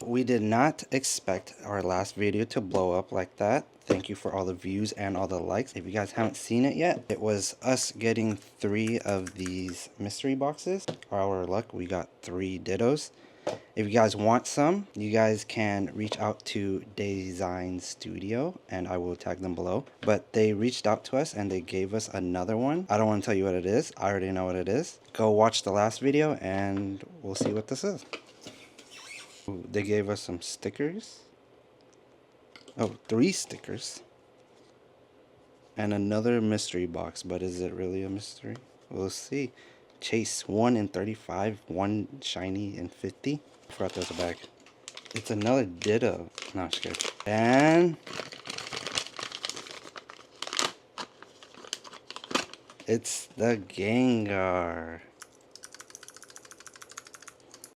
We did not expect our last video to blow up like that. Thank you for all the views and all the likes. If you guys haven't seen it yet, it was us getting 3 of these mystery boxes. For our luck, we got 3 Dittos. If you guys want some, you guys can reach out to Daesignstudio and I will tag them below. But they reached out to us and they gave us another one. I don't want to tell you what it is. I already know what it is. Go watch the last video and we'll see what this is. They gave us some stickers. Oh, 3 stickers. And another mystery box, but is it really a mystery? We'll see. Chase 1 in 35, 1 shiny in 50. I forgot there's a bag. It's another Ditto. No, I'm just kidding. And it's the Gengar.